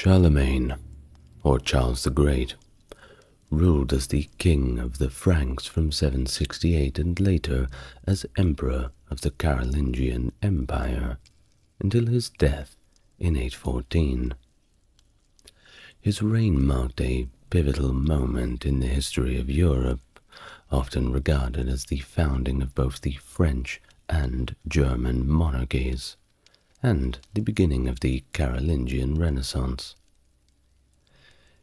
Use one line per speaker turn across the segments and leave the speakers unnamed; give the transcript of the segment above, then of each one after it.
Charlemagne, or Charles the Great, ruled as the king of the Franks from 768 and later as emperor of the Carolingian Empire until his death in 814. His reign marked a pivotal moment in the history of Europe, often regarded as the founding of both the French and German monarchies, and the beginning of the Carolingian Renaissance.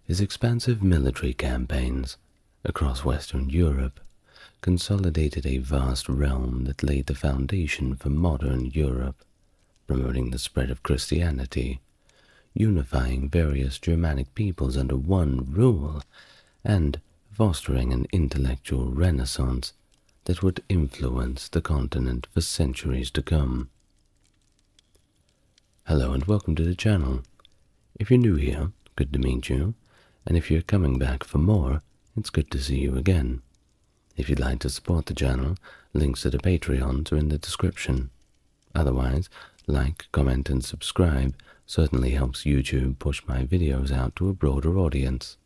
His expansive military campaigns across Western Europe consolidated a vast realm that laid the foundation for modern Europe, promoting the spread of Christianity, unifying various Germanic peoples under one rule, and fostering an intellectual renaissance that would influence the continent for centuries to come. Hello and welcome to the channel. If you're new here, good to meet you, and if you're coming back for more, it's good to see you again. If you'd like to support the channel, links to the Patreons are in the description. Otherwise, like, comment and subscribe certainly helps YouTube push my videos out to a broader audience.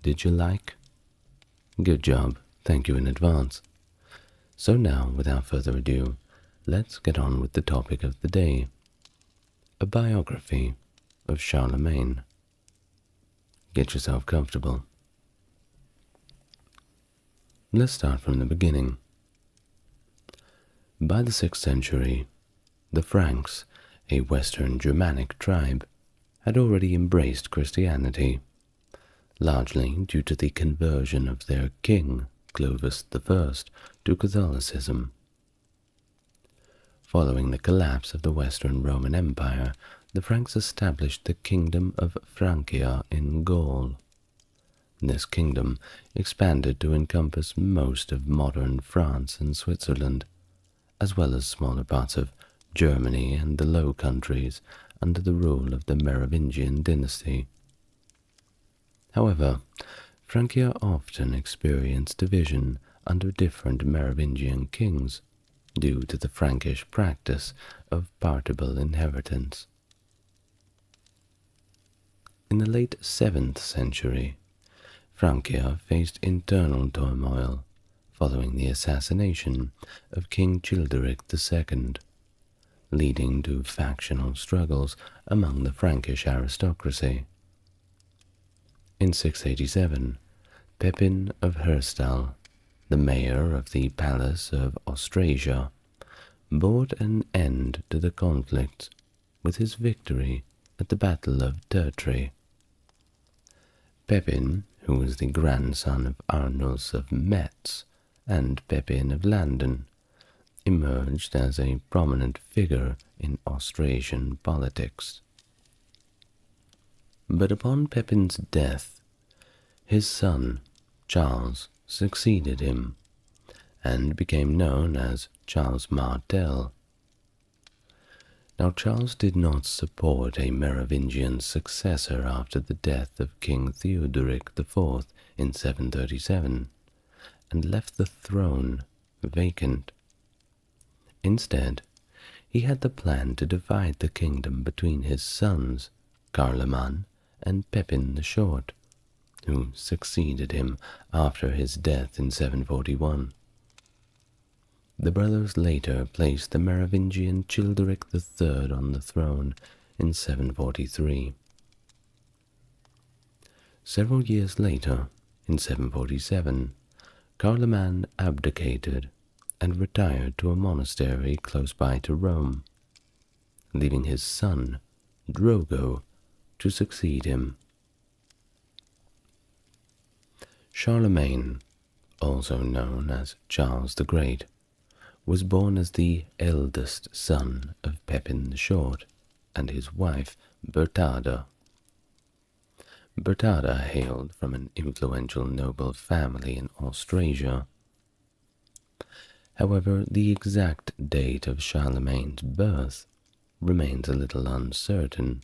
Did you like? Good job, thank you in advance. So now, without further ado, let's get on with the topic of the day. A biography of Charlemagne. Get yourself comfortable. Let's start from the beginning. By the 6th century, the Franks, a Western Germanic tribe, had already embraced Christianity, largely due to the conversion of their king, Clovis I, to Catholicism. Following the collapse of the Western Roman Empire, the Franks established the Kingdom of Francia in Gaul. This kingdom expanded to encompass most of modern France and Switzerland, as well as smaller parts of Germany and the Low Countries under the rule of the Merovingian dynasty. However, Francia often experienced division under different Merovingian kings due to the Frankish practice of partible inheritance. In the late 7th century, Francia faced internal turmoil following the assassination of King Childeric II, leading to factional struggles among the Frankish aristocracy. In 687, Pepin of Herstal, the mayor of the Palace of Austrasia, brought an end to the conflict with his victory at the Battle of Tertry. Pepin, who was the grandson of Arnulf of Metz and Pepin of Landen, emerged as a prominent figure in Austrasian politics. But upon Pepin's death, his son, Charles, succeeded him, and became known as Charles Martel. Now Charles did not support a Merovingian successor after the death of King Theodoric IV in 737, and left the throne vacant. Instead, he had the plan to divide the kingdom between his sons, Charlemagne and Pepin the Short, who succeeded him after his death in 741. The brothers later placed the Merovingian Childeric III on the throne in 743. Several years later, in 747, Charlemagne abdicated and retired to a monastery close by to Rome, leaving his son, Drogo, to succeed him. Charlemagne, also known as Charles the Great, was born as the eldest son of Pepin the Short and his wife Berthada. Berthada hailed from an influential noble family in Austrasia. However, the exact date of Charlemagne's birth remains a little uncertain,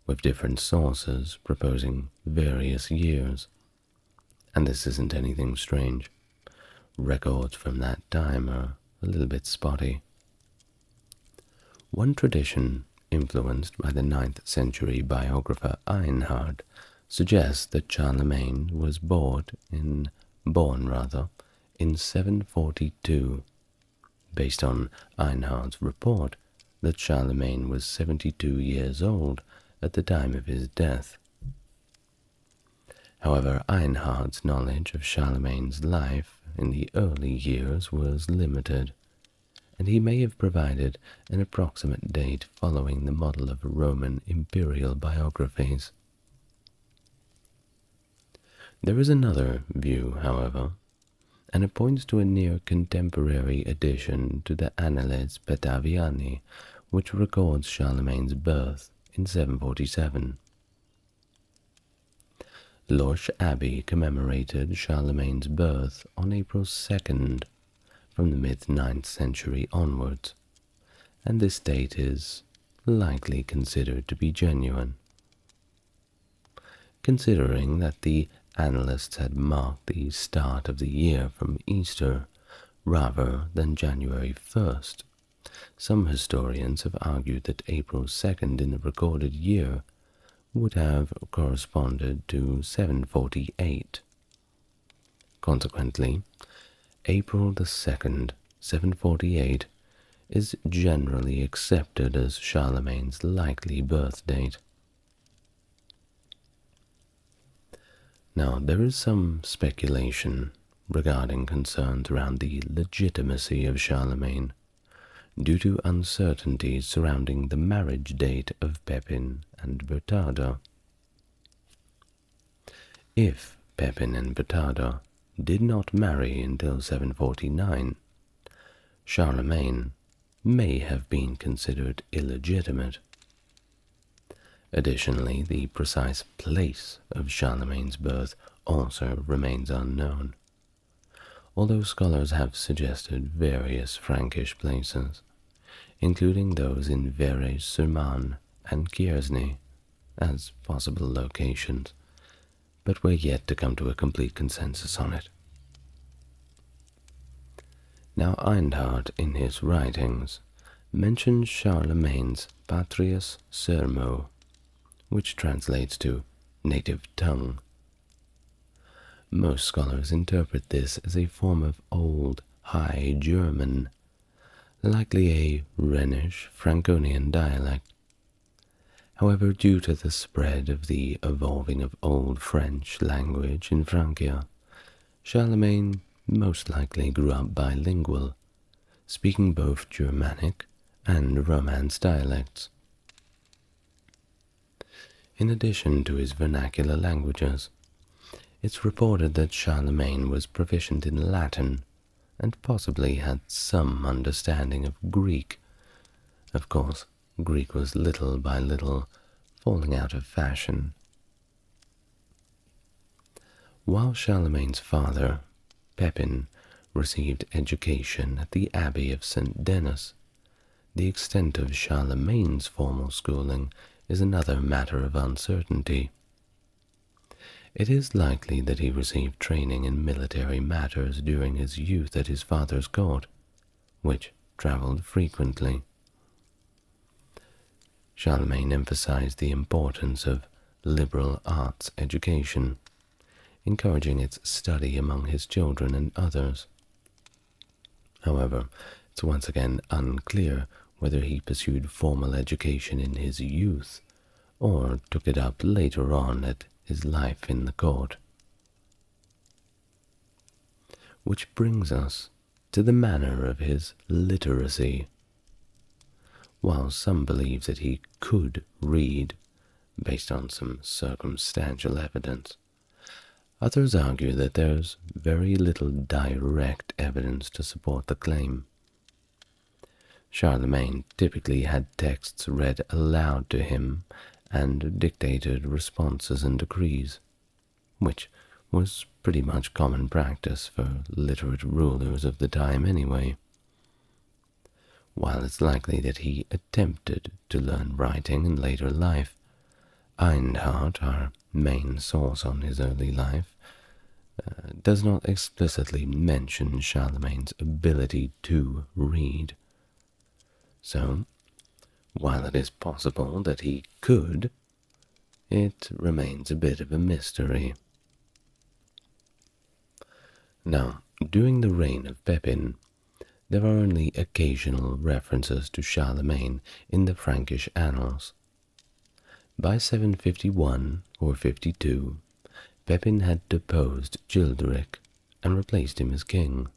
with different sources proposing various years. And this isn't anything strange. Records from that time are a little bit spotty. One tradition influenced by the 9th century biographer Einhard, suggests that Charlemagne was born in 742, based on Einhard's report that Charlemagne was 72 years old at the time of his death. However, Einhard's knowledge of Charlemagne's life in the early years was limited, and he may have provided an approximate date following the model of Roman imperial biographies. There is another view, however, and it points to a near contemporary addition to the Annales Bataviani, which records Charlemagne's birth in 747. Lorsch Abbey commemorated Charlemagne's birth on April 2nd from the mid-9th century onwards, and this date is likely considered to be genuine. Considering that the annalists had marked the start of the year from Easter rather than January 1st, some historians have argued that April 2nd in the recorded year would have corresponded to 748. Consequently, April the 2nd, 748, is generally accepted as Charlemagne's likely birth date. Now, there is some speculation regarding concerns around the legitimacy of Charlemagne, due to uncertainties surrounding the marriage date of Pepin and Berthada. If Pepin and Berthada did not marry until 749, Charlemagne may have been considered illegitimate. Additionally, the precise place of Charlemagne's birth also remains unknown, although scholars have suggested various Frankish places, including those in Verres-sur-Marne and Kiersny, as possible locations, but we're yet to come to a complete consensus on it. Now Einhard, in his writings, mentions Charlemagne's Patrius Sermo, which translates to native tongue. Most scholars interpret this as a form of Old High German, likely a Rhenish Franconian dialect. However, due to the spread of the evolving of Old French language in Francia, Charlemagne most likely grew up bilingual, speaking both Germanic and Romance dialects. In addition to his vernacular languages, it's reported that Charlemagne was proficient in Latin and possibly had some understanding of Greek. Of course, Greek was little by little falling out of fashion. While Charlemagne's father, Pepin, received education at the Abbey of St. Denis, the extent of Charlemagne's formal schooling is another matter of uncertainty. It is likely that he received training in military matters during his youth at his father's court, which traveled frequently. Charlemagne emphasized the importance of liberal arts education, encouraging its study among his children and others. However, it's once again unclear whether he pursued formal education in his youth or took it up later on at his life in the court. Which brings us to the manner of his literacy. While some believe that he could read, based on some circumstantial evidence, others argue that there's very little direct evidence to support the claim. Charlemagne typically had texts read aloud to him and dictated responses and decrees, which was pretty much common practice for literate rulers of the time anyway. While it's likely that he attempted to learn writing in later life, Einhard, our main source on his early life, does not explicitly mention Charlemagne's ability to read. So, While it is possible that he could, it remains a bit of a mystery. Now, during the reign of Pepin, there are only occasional references to Charlemagne in the Frankish annals. By 751 or 52, Pepin had deposed Childeric and replaced him as king.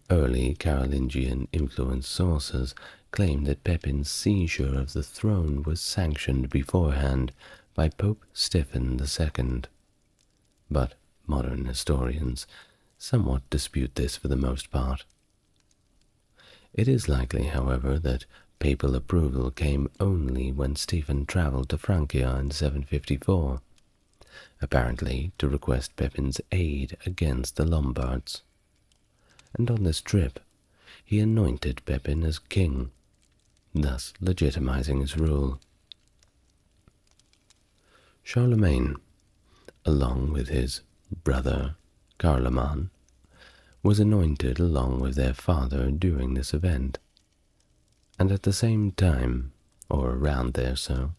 Early Carolingian influenced sources claim that Pepin's seizure of the throne was sanctioned beforehand by Pope Stephen II, but modern historians somewhat dispute this for the most part. It is likely, however, that papal approval came only when Stephen travelled to Francia in 754, apparently to request Pepin's aid against the Lombards. And on this trip, he anointed Pepin as king, thus legitimizing his rule. Charlemagne, along with his brother Carloman, was anointed along with their father during this event, and at the same time, or around there so,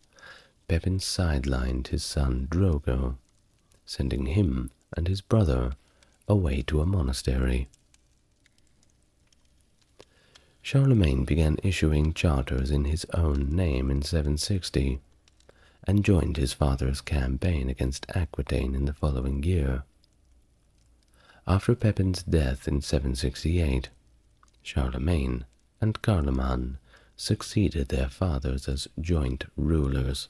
Pepin sidelined his son Drogo, sending him and his brother away to a monastery. Charlemagne began issuing charters in his own name in 760, and joined his father's campaign against Aquitaine in the following year. After Pepin's death in 768, Charlemagne and Carloman succeeded their fathers as joint rulers.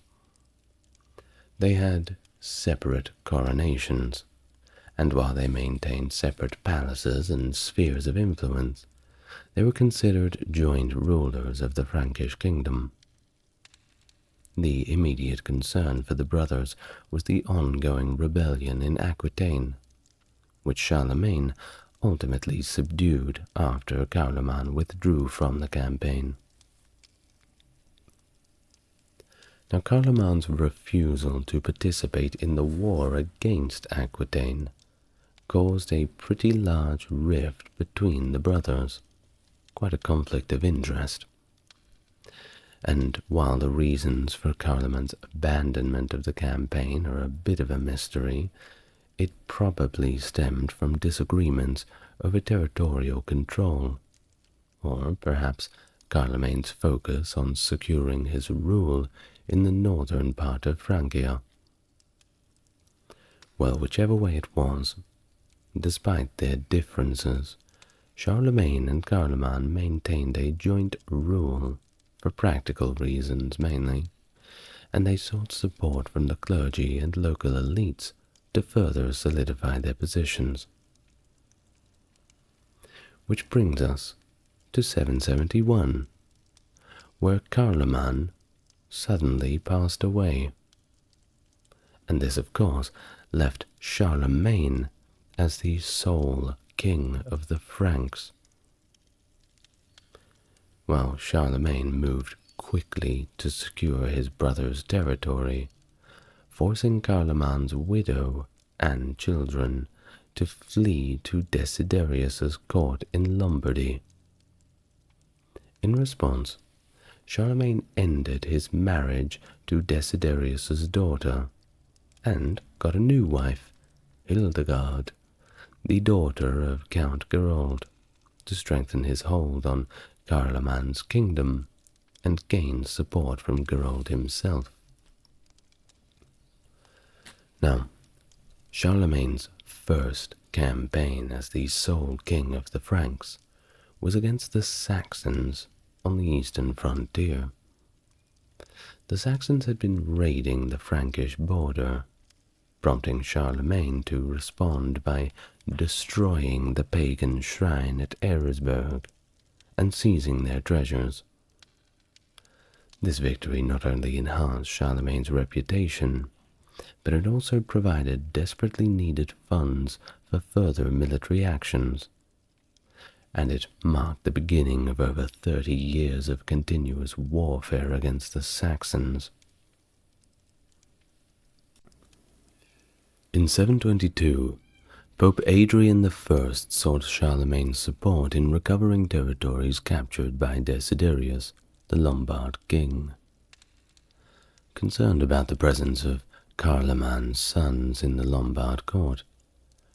They had separate coronations, and while they maintained separate palaces and spheres of influence, they were considered joint rulers of the Frankish kingdom. The immediate concern for the brothers was the ongoing rebellion in Aquitaine, which Charlemagne ultimately subdued after Carloman withdrew from the campaign. Now, Carloman's refusal to participate in the war against Aquitaine caused a pretty large rift between the brothers, quite a conflict of interest. And while the reasons for Carloman's abandonment of the campaign are a bit of a mystery, it probably stemmed from disagreements over territorial control, or perhaps Carlemagne's focus on securing his rule in the northern part of Francia. Well, whichever way it was, despite their differences, Charlemagne and Carloman maintained a joint rule for practical reasons mainly, and they sought support from the clergy and local elites to further solidify their positions. Which brings us to 771, where Carloman suddenly passed away, and this of course left Charlemagne as the sole king of the Franks. While Charlemagne moved quickly to secure his brother's territory, forcing Carloman's widow and children to flee to Desiderius's court in Lombardy. In response, Charlemagne ended his marriage to Desiderius's daughter, and got a new wife, Hildegard, the daughter of Count Gerold, to strengthen his hold on Carloman's kingdom and gain support from Gerold himself. Now, Charlemagne's first campaign as the sole king of the Franks was against the Saxons on the eastern frontier. The Saxons had been raiding the Frankish border, prompting Charlemagne to respond by destroying the pagan shrine at Eresburg and seizing their treasures. This victory not only enhanced Charlemagne's reputation, but it also provided desperately needed funds for further military actions, and it marked the beginning of over 30 years of continuous warfare against the Saxons. In 722, Pope Adrian I sought Charlemagne's support in recovering territories captured by Desiderius, the Lombard king. Concerned about the presence of Carloman's sons in the Lombard court,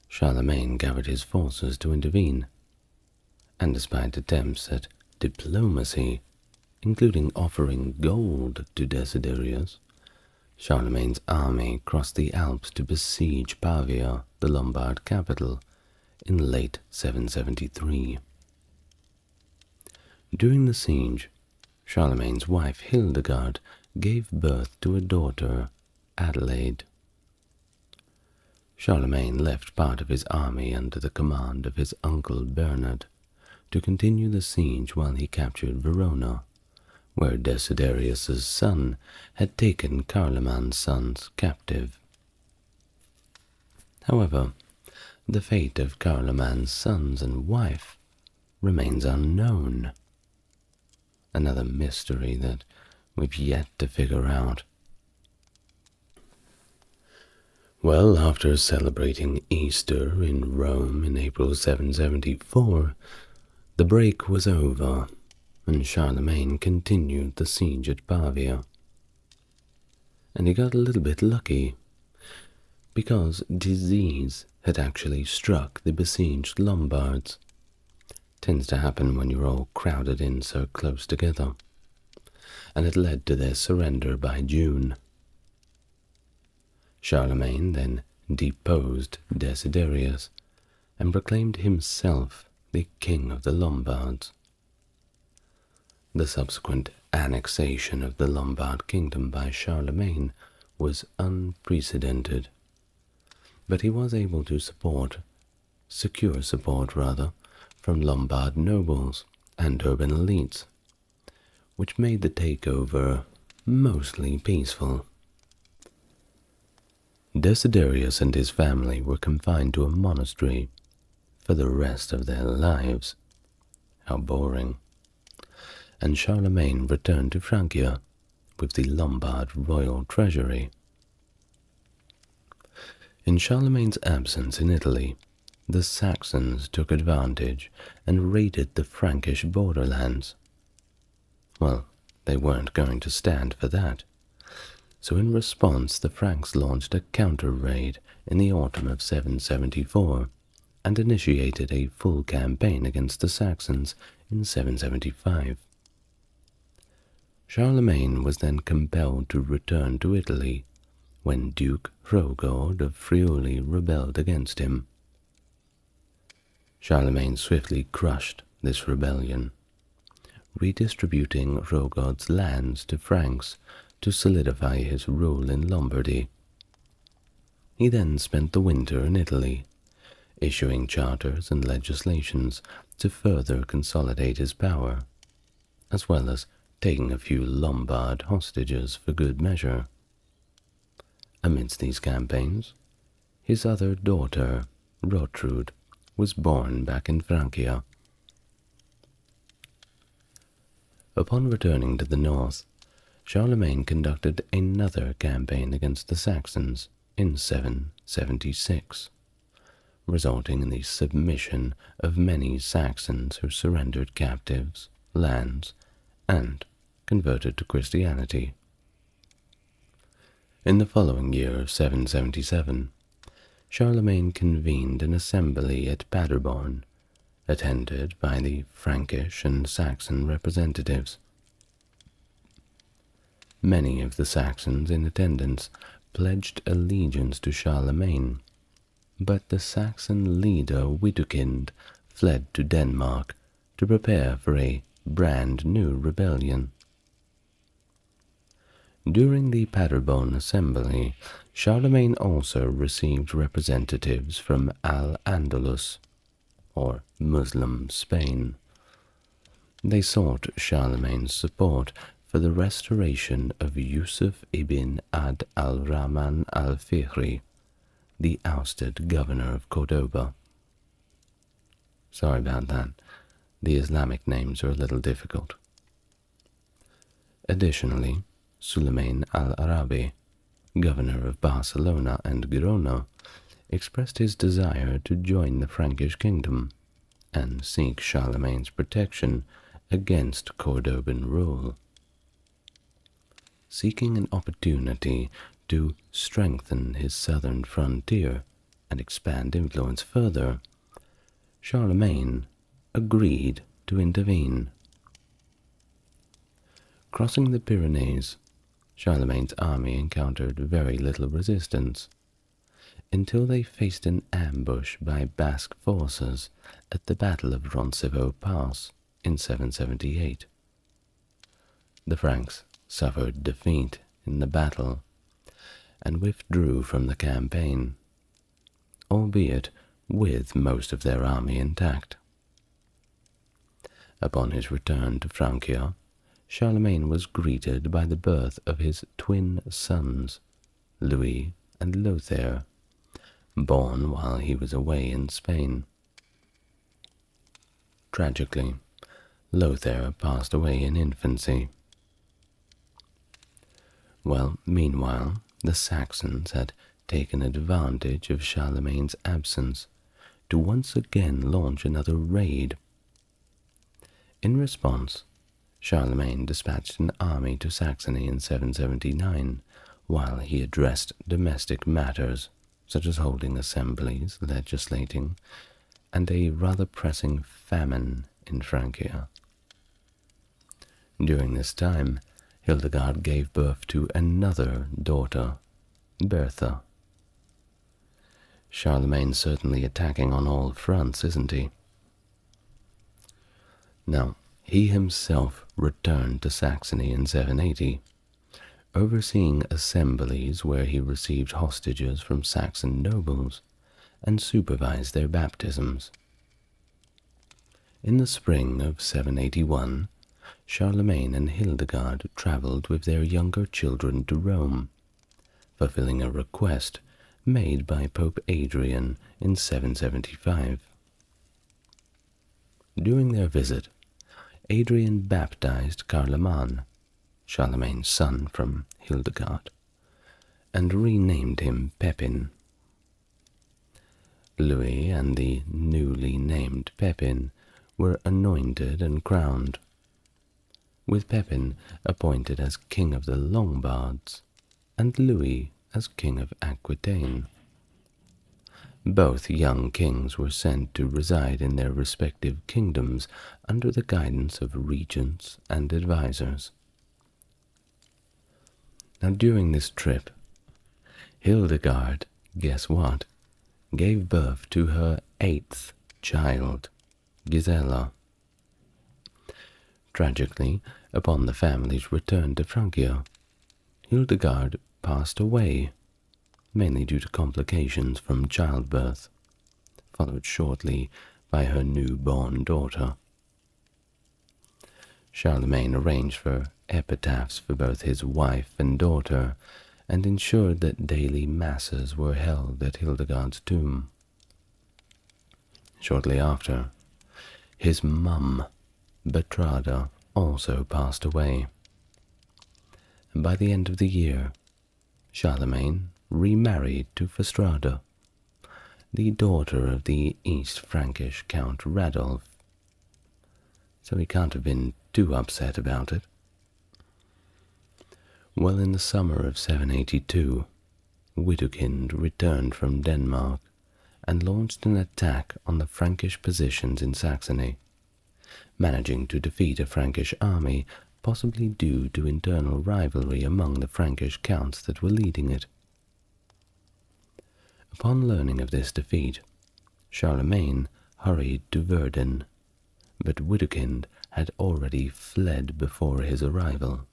Charlemagne gathered his forces to intervene, and despite attempts at diplomacy, including offering gold to Desiderius, Charlemagne's army crossed the Alps to besiege Pavia, the Lombard capital, in late 773. During the siege, Charlemagne's wife Hildegard gave birth to a daughter, Adelaide. Charlemagne left part of his army under the command of his uncle Bernard to continue the siege while he captured Verona, where Desiderius's son had taken Carloman's sons captive. However, the fate of Carloman's sons and wife remains unknown. Another mystery that we've yet to figure out. Well, after celebrating Easter in Rome in April 774, the break was over, and Charlemagne continued the siege at Pavia. And he got a little bit lucky, because disease had actually struck the besieged Lombards. Tends to happen when you're all crowded in so close together, and it led to their surrender by June. Charlemagne then deposed Desiderius and proclaimed himself the king of the Lombards. The subsequent annexation of the Lombard kingdom by Charlemagne was unprecedented, but he was able to secure support from Lombard nobles and urban elites, which made the takeover mostly peaceful. Desiderius and his family were confined to a monastery for the rest of their lives. How boring. And Charlemagne returned to Francia with the Lombard royal treasury. In Charlemagne's absence in Italy, the Saxons took advantage and raided the Frankish borderlands. Well, they weren't going to stand for that. So in response, the Franks launched a counter-raid in the autumn of 774 and initiated a full campaign against the Saxons in 775. Charlemagne was then compelled to return to Italy when Duke Hrogord of Friuli rebelled against him. Charlemagne swiftly crushed this rebellion, redistributing Hrogord's lands to Franks to solidify his rule in Lombardy. He then spent the winter in Italy, issuing charters and legislations to further consolidate his power, as well as taking a few Lombard hostages for good measure. Amidst these campaigns, his other daughter, Rotrud, was born back in Francia. Upon returning to the north, Charlemagne conducted another campaign against the Saxons in 776, resulting in the submission of many Saxons who surrendered captives, lands, and converted to Christianity. In the following year of 777, Charlemagne convened an assembly at Paderborn, attended by the Frankish and Saxon representatives. Many of the Saxons in attendance pledged allegiance to Charlemagne, but the Saxon leader Widukind fled to Denmark to prepare for a brand new rebellion. During the Paderborn assembly, Charlemagne also received representatives from Al-Andalus, or Muslim Spain. They sought Charlemagne's support for the restoration of Yusuf ibn Ad al-Rahman al-Fihri, the ousted governor of Cordoba. Sorry about that. The Islamic names are a little difficult. Additionally, Suleiman al-Arabi, governor of Barcelona and Girona, expressed his desire to join the Frankish kingdom and seek Charlemagne's protection against Cordoban rule. Seeking an opportunity to strengthen his southern frontier and expand influence further, Charlemagne agreed to intervene. Crossing the Pyrenees, Charlemagne's army encountered very little resistance, until they faced an ambush by Basque forces at the Battle of Roncevaux Pass in 778. The Franks suffered defeat in the battle and withdrew from the campaign, albeit with most of their army intact. Upon his return to Francia, Charlemagne was greeted by the birth of his twin sons, Louis and Lothair, born while he was away in Spain. Tragically, Lothair passed away in infancy. Well, meanwhile, the Saxons had taken advantage of Charlemagne's absence to once again launch another raid. In response, Charlemagne dispatched an army to Saxony in 779, while he addressed domestic matters, such as holding assemblies, legislating, and a rather pressing famine in Francia. During this time, Hildegard gave birth to another daughter, Bertha. Charlemagne's certainly attacking on all fronts, isn't he? Now, he himself returned to Saxony in 780, overseeing assemblies where he received hostages from Saxon nobles and supervised their baptisms. In the spring of 781, Charlemagne and Hildegard traveled with their younger children to Rome, fulfilling a request made by Pope Adrian in 775. During their visit, Adrian baptized Charlemagne, Charlemagne's son from Hildegard, and renamed him Pepin. Louis and the newly named Pepin were anointed and crowned, with Pepin appointed as King of the Lombards and Louis as King of Aquitaine. Both young kings were sent to reside in their respective kingdoms under the guidance of regents and advisors. Now, during this trip, Hildegard, guess what, gave birth to her 8th child, Gisela. Tragically, upon the family's return to Francia, Hildegard passed away, mainly due to complications from childbirth, followed shortly by her newborn daughter. Charlemagne arranged for epitaphs for both his wife and daughter, and ensured that daily masses were held at Hildegard's tomb. Shortly after, his mum, Bertrada, also passed away. And by the end of the year, Charlemagne remarried to Fastrada, the daughter of the East Frankish Count Radolf, so he can't have been too upset about it. Well, in the summer of 782, Widukind returned from Denmark and launched an attack on the Frankish positions in Saxony, managing to defeat a Frankish army, possibly due to internal rivalry among the Frankish counts that were leading it. Upon learning of this defeat, Charlemagne hurried to Verden, but Widukind had already fled before his arrival.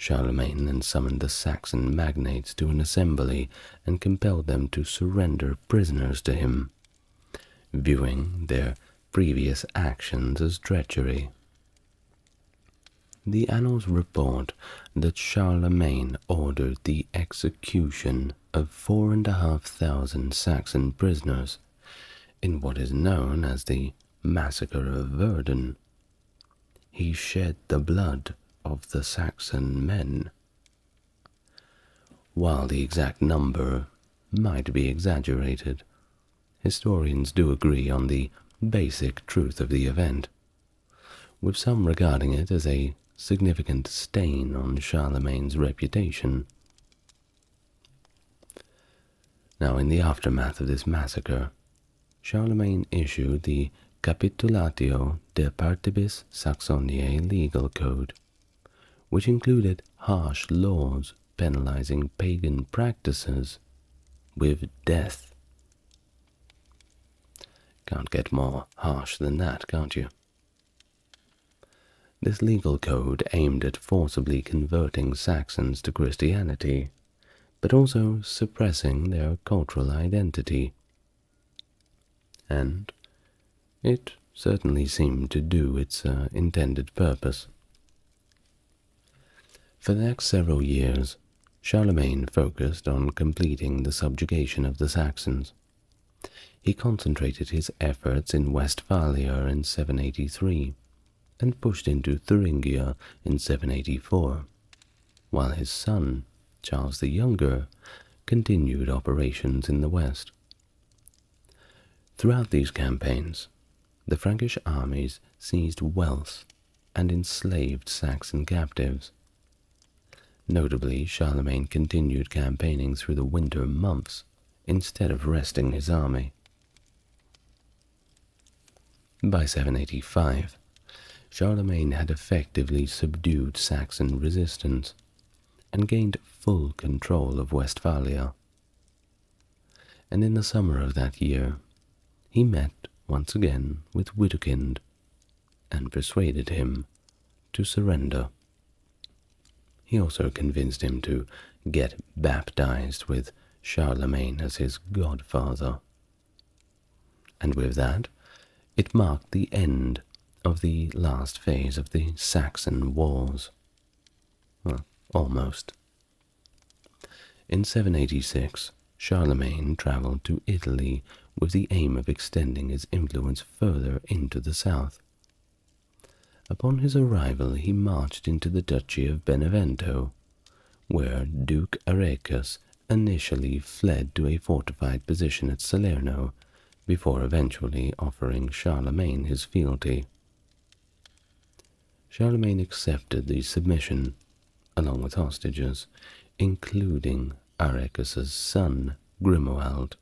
Charlemagne then summoned the Saxon magnates to an assembly and compelled them to surrender prisoners to him, viewing their previous actions as treachery. The annals report that Charlemagne ordered the execution of 4,500 Saxon prisoners in what is known as the Massacre of Verden. He shed the blood of the Saxon men. While the exact number might be exaggerated, historians do agree on the basic truth of the event. with some regarding it as a significant stain on Charlemagne's reputation. Now, in the aftermath of this massacre, Charlemagne issued the Capitulatio de Partibus Saxoniae legal code, which included harsh laws penalizing pagan practices with death. Can't get more harsh than that, can't you? This legal code aimed at forcibly converting Saxons to Christianity, but also suppressing their cultural identity. And it certainly seemed to do its intended purpose. For the next several years, Charlemagne focused on completing the subjugation of the Saxons. He concentrated his efforts in Westphalia in 783 and pushed into Thuringia in 784, while his son, Charles the Younger, continued operations in the west. Throughout these campaigns, the Frankish armies seized wealth and enslaved Saxon captives. Notably, Charlemagne continued campaigning through the winter months instead of resting his army. By 785, Charlemagne had effectively subdued Saxon resistance and gained full control of Westphalia. And in the summer of that year, he met once again with Widukind and persuaded him to surrender. He also convinced him to get baptized with Charlemagne as his godfather. And with that, it marked the end of the last phase of the Saxon Wars. Well, almost. In 786, Charlemagne traveled to Italy with the aim of extending his influence further into the south. Upon his arrival, he marched into the Duchy of Benevento, where Duke Arecus initially fled to a fortified position at Salerno, before eventually offering Charlemagne his fealty. Charlemagne accepted the submission, along with hostages, including Arecus's son, Grimoald.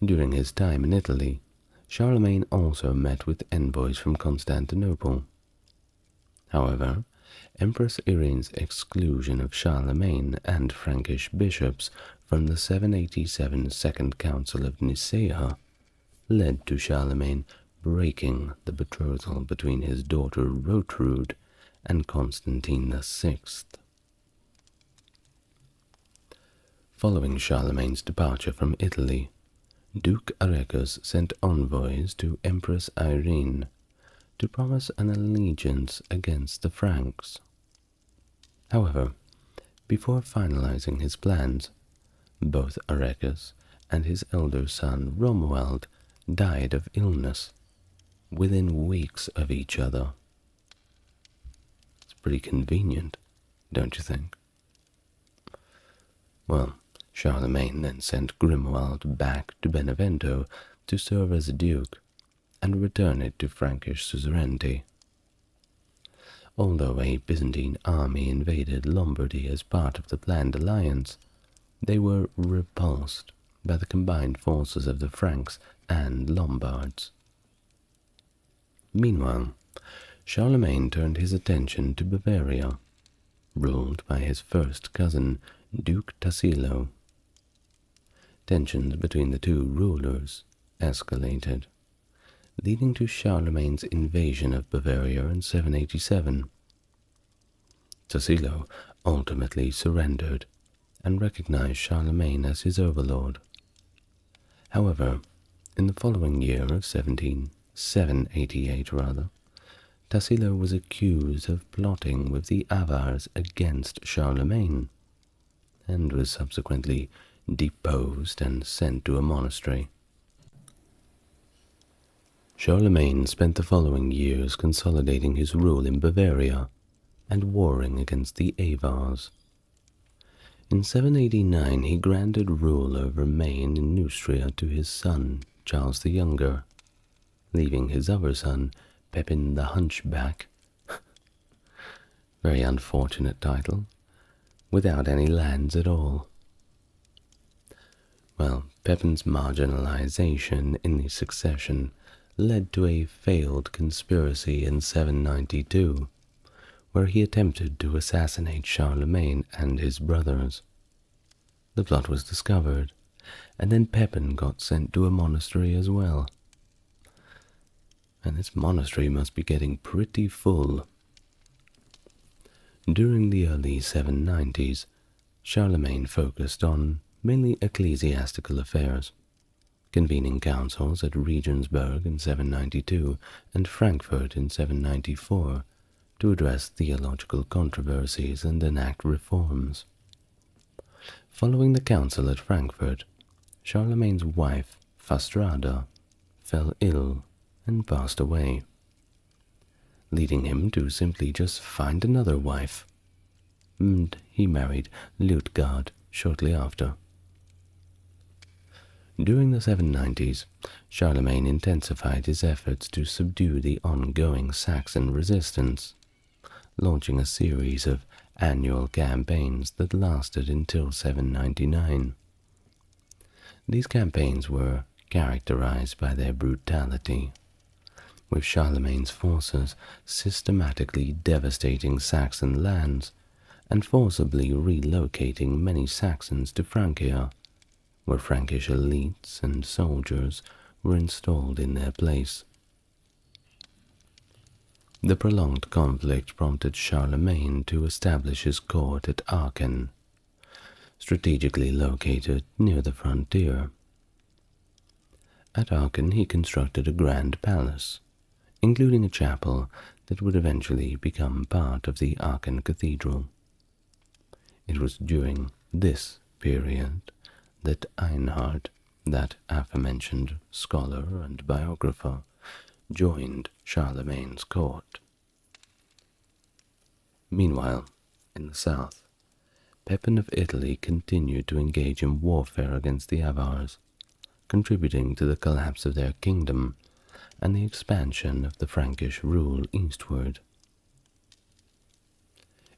During his time in Italy, Charlemagne also met with envoys from Constantinople. However, Empress Irene's exclusion of Charlemagne and Frankish bishops from the 787 Second Council of Nicaea led to Charlemagne breaking the betrothal between his daughter Rotrude and Constantine VI. Following Charlemagne's departure from Italy, Duke Arecus sent envoys to Empress Irene to promise an allegiance against the Franks. However, before finalizing his plans, both Arecus and his elder son Romuald died of illness within weeks of each other. It's pretty convenient, don't you think? Well, Charlemagne then sent Grimoald back to Benevento to serve as a duke and return it to Frankish suzerainty. Although a Byzantine army invaded Lombardy as part of the planned alliance, they were repulsed by the combined forces of the Franks and Lombards. Meanwhile, Charlemagne turned his attention to Bavaria, ruled by his first cousin, Duke Tassilo. Tensions between the two rulers escalated, leading to Charlemagne's invasion of Bavaria in 787. Tassilo ultimately surrendered and recognized Charlemagne as his overlord. However, in the following year of 788, Tassilo was accused of plotting with the Avars against Charlemagne, and was subsequently deposed and sent to a monastery. Charlemagne spent the following years consolidating his rule in Bavaria and warring against the Avars. In 789 he granted rule over Maine and Neustria to his son, Charles the Younger, leaving his other son, Pepin the Hunchback. Very unfortunate title, without any lands at all. Well, Pepin's marginalization in the succession led to a failed conspiracy in 792, where he attempted to assassinate Charlemagne and his brothers. The plot was discovered, and then Pepin got sent to a monastery as well. And this monastery must be getting pretty full. During the early 790s, Charlemagne focused on mainly ecclesiastical affairs, convening councils at Regensburg in 792 and Frankfurt in 794 to address theological controversies and enact reforms. Following the council at Frankfurt, Charlemagne's wife, Fastrada, fell ill and passed away, leading him to simply just find another wife. And he married Liutgard shortly after. During the 790s, Charlemagne intensified his efforts to subdue the ongoing Saxon resistance, launching a series of annual campaigns that lasted until 799. These campaigns were characterized by their brutality, with Charlemagne's forces systematically devastating Saxon lands and forcibly relocating many Saxons to Francia, where Frankish elites and soldiers were installed in their place. The prolonged conflict prompted Charlemagne to establish his court at Aachen, strategically located near the frontier. At Aachen he constructed a grand palace, including a chapel that would eventually become part of the Aachen Cathedral. It was during this period that Einhard, that aforementioned scholar and biographer, joined Charlemagne's court. Meanwhile, in the south, Pepin of Italy continued to engage in warfare against the Avars, contributing to the collapse of their kingdom and the expansion of the Frankish rule eastward.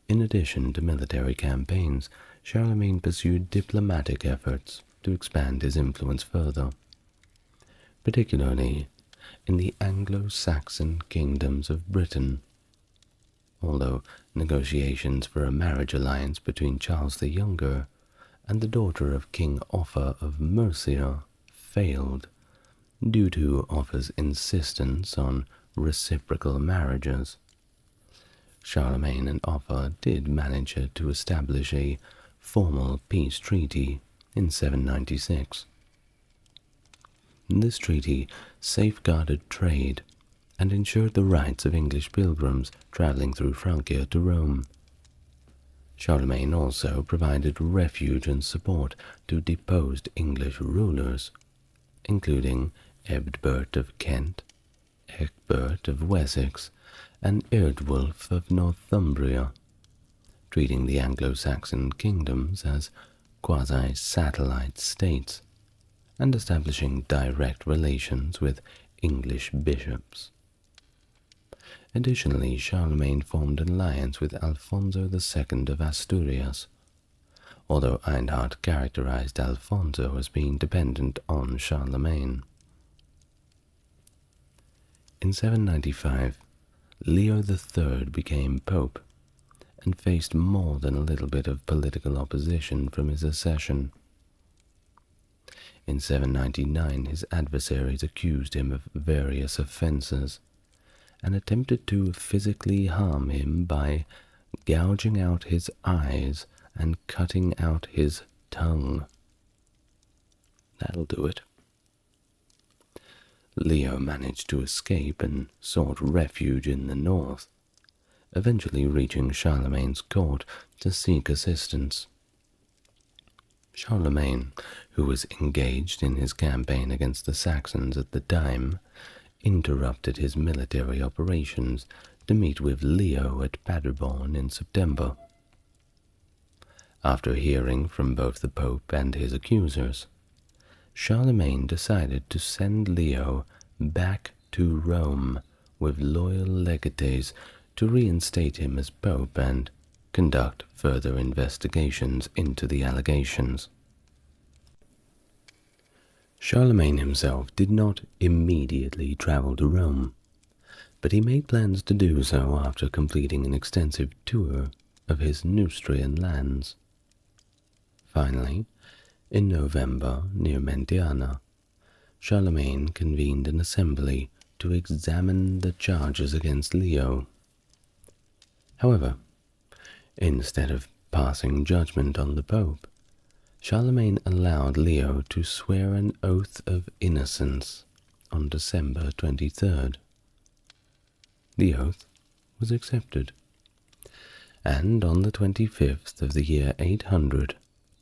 In addition to military campaigns, Charlemagne pursued diplomatic efforts to expand his influence further, particularly in the Anglo-Saxon kingdoms of Britain, although negotiations for a marriage alliance between Charles the Younger and the daughter of King Offa of Mercia failed due to Offa's insistence on reciprocal marriages. Charlemagne and Offa did manage to establish a formal peace treaty in 796. This treaty safeguarded trade and ensured the rights of English pilgrims traveling through Francia to Rome. Charlemagne also provided refuge and support to deposed English rulers, including Egbert of Kent, Egbert of Wessex, and Eardwulf of Northumbria, treating the Anglo-Saxon kingdoms as quasi-satellite states and establishing direct relations with English bishops. Additionally, Charlemagne formed an alliance with Alfonso II of Asturias, although Einhard characterized Alfonso as being dependent on Charlemagne. In 795, Leo III became pope and faced more than a little bit of political opposition from his accession. In 799, his adversaries accused him of various offenses and attempted to physically harm him by gouging out his eyes and cutting out his tongue. That'll do it. Leo managed to escape and sought refuge in the north, eventually reaching Charlemagne's court to seek assistance. Charlemagne, who was engaged in his campaign against the Saxons at the time, interrupted his military operations to meet with Leo at Paderborn in September. After hearing from both the Pope and his accusers, Charlemagne decided to send Leo back to Rome with loyal legates to reinstate him as pope and conduct further investigations into the allegations. Charlemagne himself did not immediately travel to Rome, but he made plans to do so after completing an extensive tour of his Neustrian lands. Finally, in November, near Mentiana, Charlemagne convened an assembly to examine the charges against Leo. However, instead of passing judgment on the Pope, Charlemagne allowed Leo to swear an oath of innocence on December 23rd. The oath was accepted, and on the 25th of the year 800,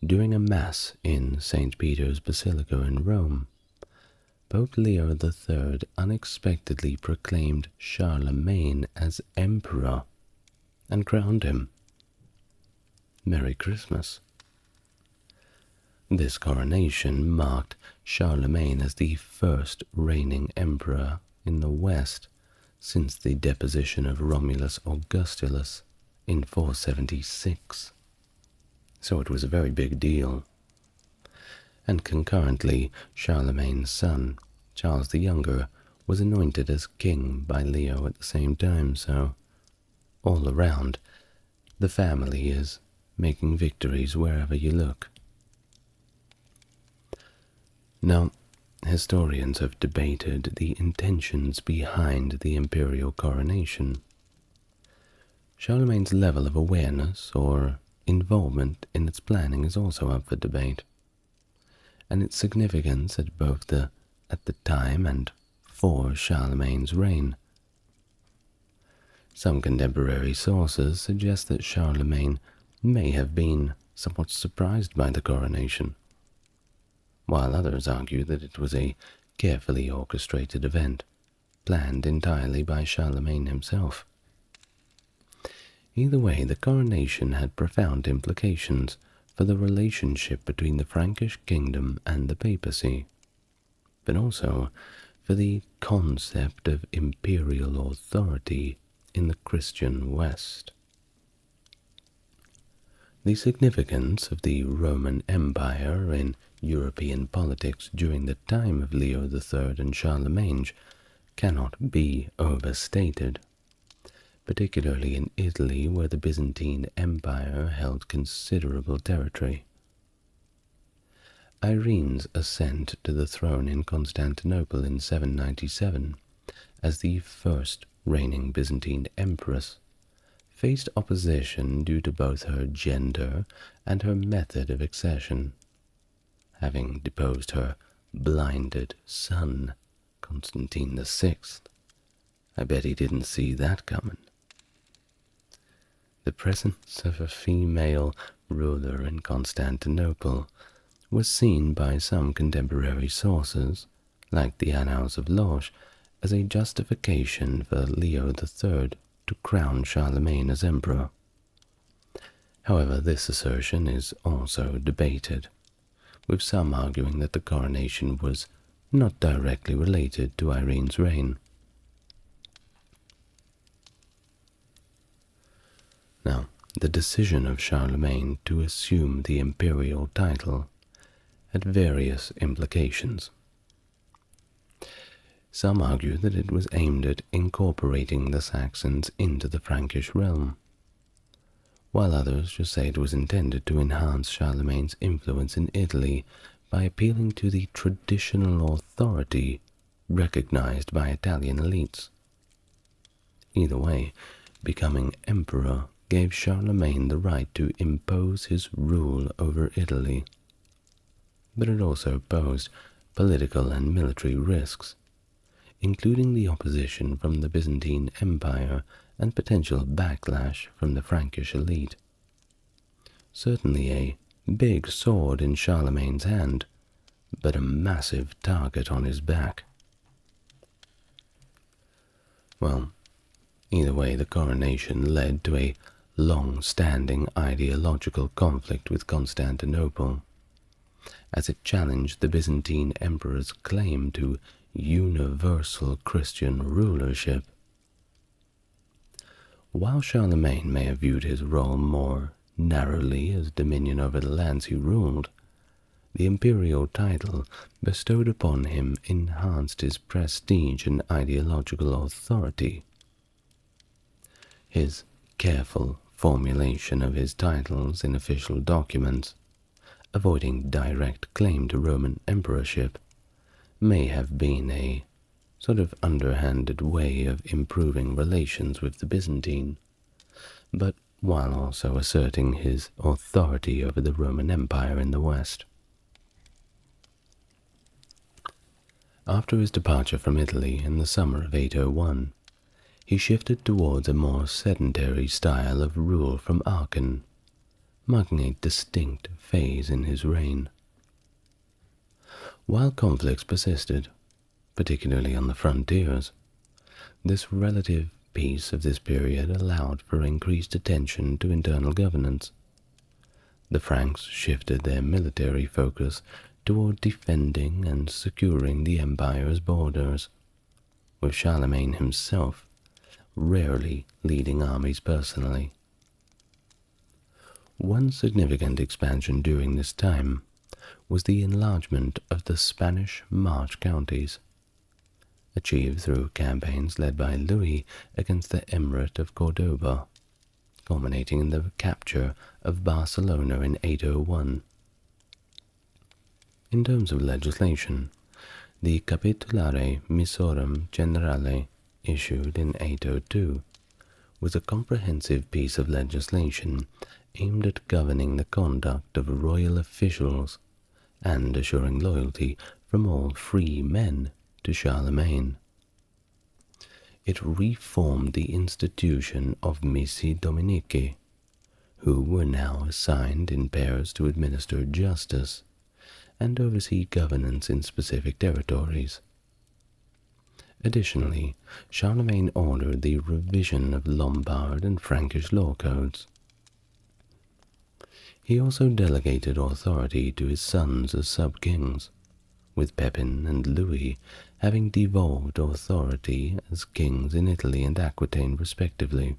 during a Mass in St. Peter's Basilica in Rome, Pope Leo III unexpectedly proclaimed Charlemagne as emperor and crowned him. Merry Christmas. This coronation marked Charlemagne as the first reigning emperor in the West since the deposition of Romulus Augustulus in 476. So it was a very big deal. And concurrently, Charlemagne's son, Charles the Younger, was anointed as king by Leo at the same time, so all around, the family is making victories wherever you look. Now, historians have debated the intentions behind the imperial coronation. Charlemagne's level of awareness or involvement in its planning is also up for debate, and its significance at both the time and for Charlemagne's reign. Some contemporary sources suggest that Charlemagne may have been somewhat surprised by the coronation, while others argue that it was a carefully orchestrated event, planned entirely by Charlemagne himself. Either way, the coronation had profound implications for the relationship between the Frankish kingdom and the papacy, but also for the concept of imperial authority in the Christian West. The significance of the Roman Empire in European politics during the time of Leo III and Charlemagne cannot be overstated, particularly in Italy, where the Byzantine Empire held considerable territory. Irene's ascent to the throne in Constantinople in 797, as the first reigning Byzantine empress, faced opposition due to both her gender and her method of accession. Having deposed her blinded son, Constantine VI, I bet he didn't see that coming. The presence of a female ruler in Constantinople was seen by some contemporary sources, like the Annals of Loches, as a justification for Leo III to crown Charlemagne as emperor. However, this assertion is also debated, with some arguing that the coronation was not directly related to Irene's reign. Now, the decision of Charlemagne to assume the imperial title had various implications. Some argue that it was aimed at incorporating the Saxons into the Frankish realm, while others just say it was intended to enhance Charlemagne's influence in Italy by appealing to the traditional authority recognized by Italian elites. Either way, becoming emperor gave Charlemagne the right to impose his rule over Italy, but it also posed political and military risks, including the opposition from the Byzantine Empire and potential backlash from the Frankish elite. Certainly a big sword in Charlemagne's hand, but a massive target on his back. Well, either way, the coronation led to a long-standing ideological conflict with Constantinople, as it challenged the Byzantine emperor's claim to universal Christian rulership While Charlemagne may have viewed his role more narrowly as dominion over the lands he ruled, the imperial title bestowed upon him enhanced his prestige and ideological authority. His careful formulation of his titles in official documents, avoiding direct claim to Roman emperorship, may have been a sort of underhanded way of improving relations with the Byzantine, but while also asserting his authority over the Roman Empire in the West. After his departure from Italy in the summer of 801, he shifted towards a more sedentary style of rule from Aachen, marking a distinct phase in his reign. While conflicts persisted, particularly on the frontiers, this relative peace of this period allowed for increased attention to internal governance. The Franks shifted their military focus toward defending and securing the empire's borders, with Charlemagne himself rarely leading armies personally. One significant expansion during this time was the enlargement of the Spanish March counties, achieved through campaigns led by Louis against the Emirate of Cordoba, culminating in the capture of Barcelona in 801. In terms of legislation, the Capitulare Missorum Generale, issued in 802, was a comprehensive piece of legislation aimed at governing the conduct of royal officials and assuring loyalty from all free men to Charlemagne. It reformed the institution of missi dominici, who were now assigned in pairs to administer justice and oversee governance in specific territories. Additionally, Charlemagne ordered the revision of Lombard and Frankish law codes. He also delegated authority to his sons as sub-kings, with Pepin and Louis having devolved authority as kings in Italy and Aquitaine respectively.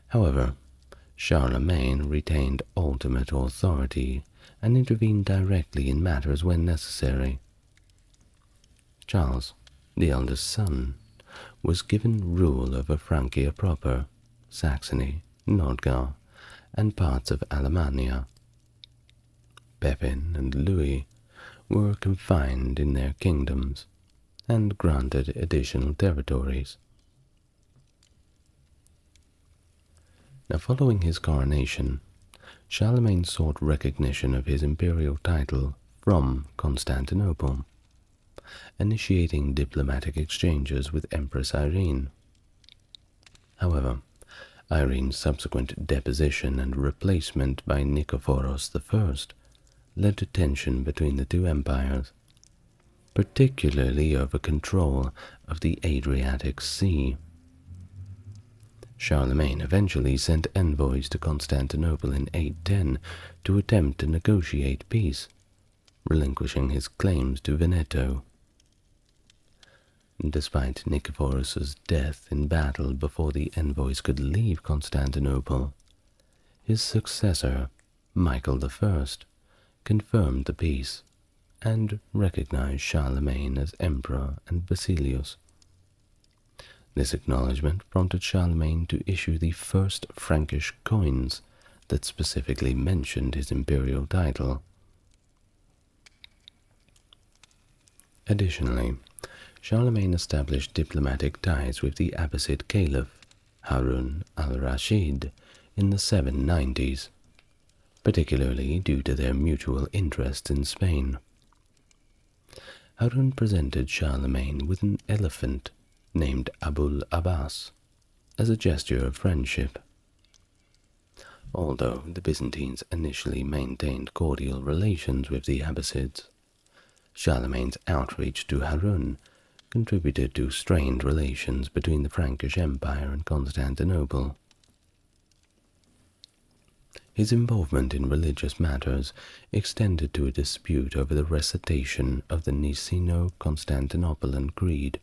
However, Charlemagne retained ultimate authority and intervened directly in matters when necessary. Charles, the eldest son, was given rule over Francia proper, Saxony, Nordgau, and parts of Alemannia. Pepin and Louis were confined in their kingdoms and granted additional territories. Now, following his coronation, Charlemagne sought recognition of his imperial title from Constantinople, initiating diplomatic exchanges with Empress Irene. However, Irene's subsequent deposition and replacement by Nikephoros I led to tension between the two empires, particularly over control of the Adriatic Sea. Charlemagne eventually sent envoys to Constantinople in 810 to attempt to negotiate peace, relinquishing his claims to Veneto. Despite Nikephoros' death in battle before the envoys could leave Constantinople, his successor, Michael I, confirmed the peace and recognized Charlemagne as emperor and Basilius. This acknowledgement prompted Charlemagne to issue the first Frankish coins that specifically mentioned his imperial title. Additionally, Charlemagne established diplomatic ties with the Abbasid Caliph, Harun al-Rashid, in the 790s, particularly due to their mutual interests in Spain. Harun presented Charlemagne with an elephant named Abul Abbas as a gesture of friendship. Although the Byzantines initially maintained cordial relations with the Abbasids, Charlemagne's outreach to Harun contributed to strained relations between the Frankish Empire and Constantinople. His involvement in religious matters extended to a dispute over the recitation of the Niceno-Constantinopolitan Creed.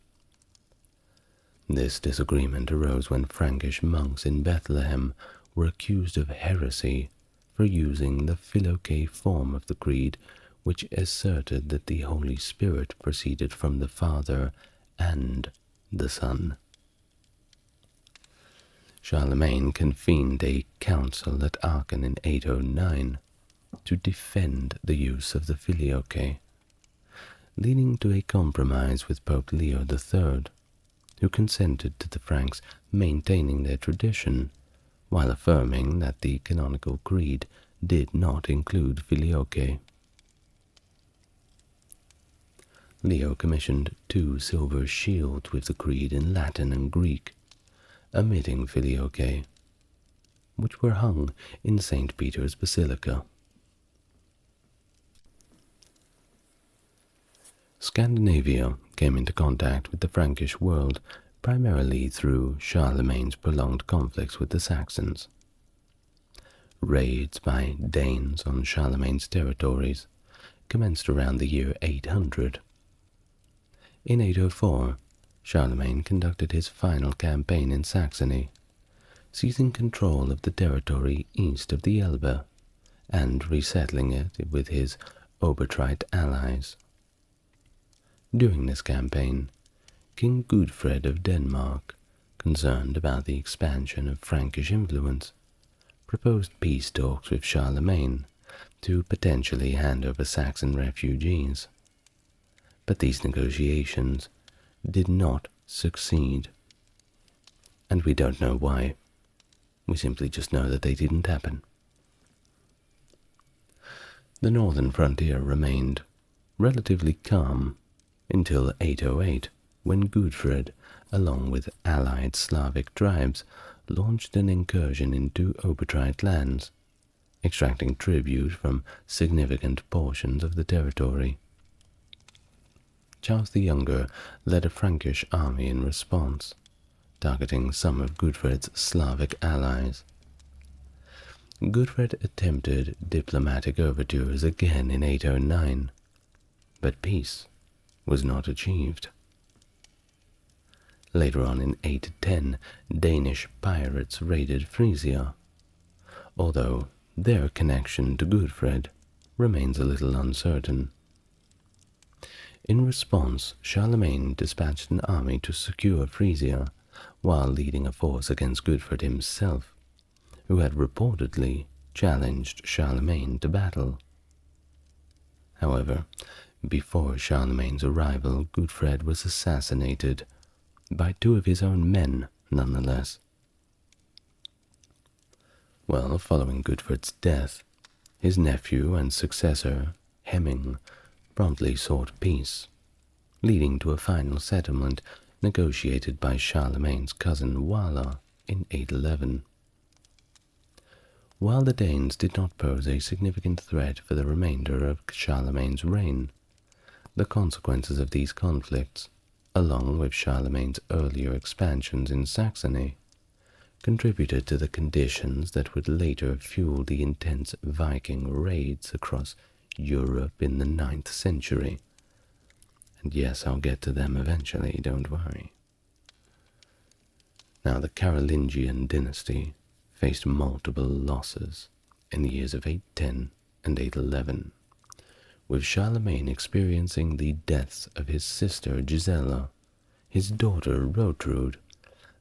This disagreement arose when Frankish monks in Bethlehem were accused of heresy for using the Filioque form of the creed, which asserted that the Holy Spirit proceeded from the Father and the Son. Charlemagne convened a council at Aachen in 809 to defend the use of the Filioque, leading to a compromise with Pope Leo III, who consented to the Franks maintaining their tradition, while affirming that the canonical creed did not include Filioque. Leo commissioned 2 silver shields with the creed in Latin and Greek, omitting Filioque, which were hung in St. Peter's Basilica. Scandinavia came into contact with the Frankish world primarily through Charlemagne's prolonged conflicts with the Saxons. Raids by Danes on Charlemagne's territories commenced around the year 800. In 804, Charlemagne conducted his final campaign in Saxony, seizing control of the territory east of the Elbe and resettling it with his Obertrite allies. During this campaign, King Gudfred of Denmark, concerned about the expansion of Frankish influence, proposed peace talks with Charlemagne to potentially hand over Saxon refugees. But these negotiations did not succeed, and we don't know why. We simply just know that they didn't happen. The northern frontier remained relatively calm until 808, when Gudfred, along with allied Slavic tribes, launched an incursion into Obertrite lands, extracting tribute from significant portions of the territory. Charles the Younger led a Frankish army in response, targeting some of Gudfred's Slavic allies. Gudfred attempted diplomatic overtures again in 809, but peace was not achieved. Later on in 810, Danish pirates raided Frisia, although their connection to Gudfred remains a little uncertain. In response, Charlemagne dispatched an army to secure Frisia, while leading a force against Gudfred himself, who had reportedly challenged Charlemagne to battle. However, before Charlemagne's arrival, Gudfred was assassinated by 2 of his own men, nonetheless. Well, following Gudfred's death, his nephew and successor, Hemming, promptly sought peace, leading to a final settlement negotiated by Charlemagne's cousin Wala in 811. While the Danes did not pose a significant threat for the remainder of Charlemagne's reign, the consequences of these conflicts, along with Charlemagne's earlier expansions in Saxony, contributed to the conditions that would later fuel the intense Viking raids across Europe in the 9th century. And yes, I'll get to them eventually, don't worry. Now, the Carolingian dynasty faced multiple losses in the years of 810 and 811, with Charlemagne experiencing the deaths of his sister Gisela, his daughter Rotrud,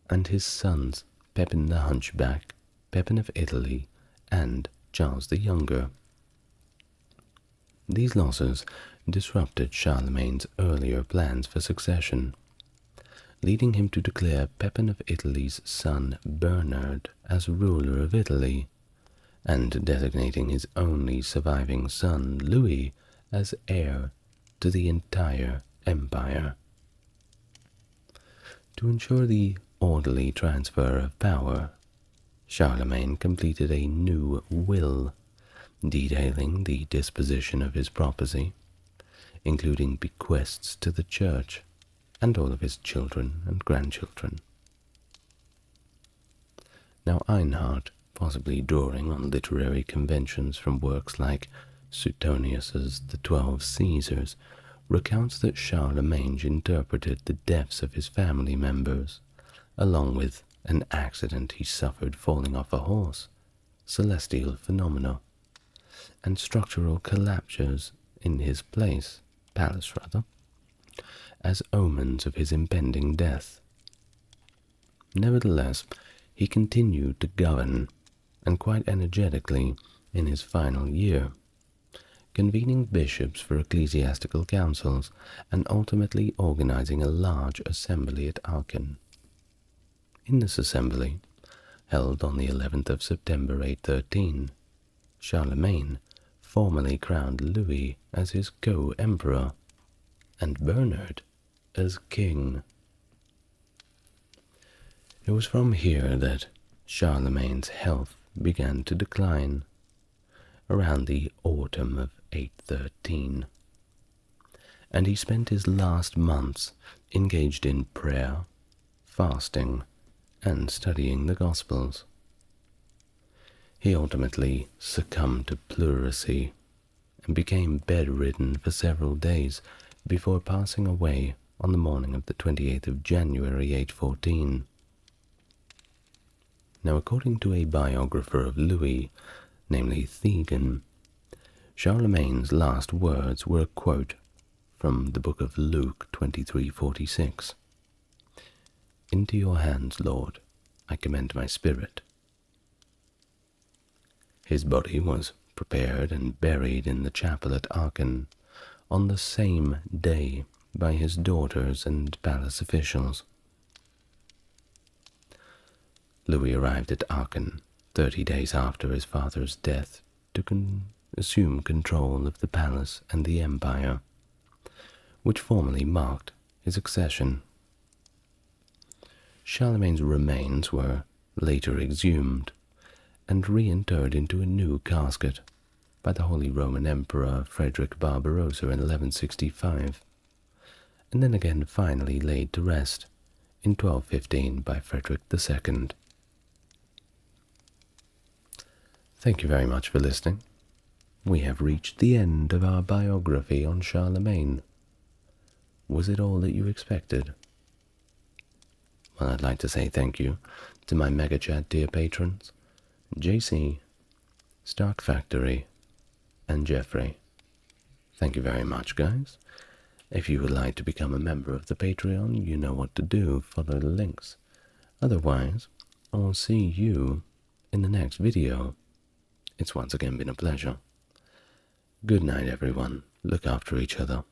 and his sons Pepin the Hunchback, Pepin of Italy, and Charles the Younger. These losses disrupted Charlemagne's earlier plans for succession, leading him to declare Pepin of Italy's son Bernard as ruler of Italy, and designating his only surviving son Louis as heir to the entire empire. To ensure the orderly transfer of power, Charlemagne completed a new will detailing the disposition of his property, including bequests to the church and all of his children and grandchildren. Now Einhard, possibly drawing on literary conventions from works like Suetonius's The 12 Caesars, recounts that Charlemagne interpreted the deaths of his family members along with an accident he suffered falling off a horse, celestial phenomena, and structural collapses in his palace, as omens of his impending death. Nevertheless, he continued to govern, and quite energetically, in his final year, convening bishops for ecclesiastical councils and ultimately organizing a large assembly at Aachen. In this assembly, held on the 11th of September 813, Charlemagne formally crowned Louis as his co-emperor and Bernard as king. It was from here that Charlemagne's health began to decline, around the autumn of 813, and he spent his last months engaged in prayer, fasting, and studying the Gospels. He ultimately succumbed to pleurisy and became bedridden for several days before passing away on the morning of the 28th of January 814. Now, according to a biographer of Louis, namely Thegan, Charlemagne's last words were a quote from the book of Luke 23:46. "Into your hands, Lord, I commend my spirit." His body was prepared and buried in the chapel at Aachen on the same day by his daughters and palace officials. Louis arrived at Aachen 30 days after his father's death to assume control of the palace and the empire, which formally marked his accession. Charlemagne's remains were later exhumed and reinterred into a new casket by the Holy Roman Emperor Frederick Barbarossa in 1165, and then again finally laid to rest in 1215 by Frederick II. Thank you very much for listening. We have reached the end of our biography on Charlemagne. Was it all that you expected? Well, I'd like to say thank you to my Mega Chat tier patrons, JC, Stark Factory, and Jeffrey. Thank you very much, guys. If you would like to become a member of the Patreon, you know what to do. Follow the links. Otherwise, I'll see you in the next video. It's once again been a pleasure. Good night, everyone. Look after each other.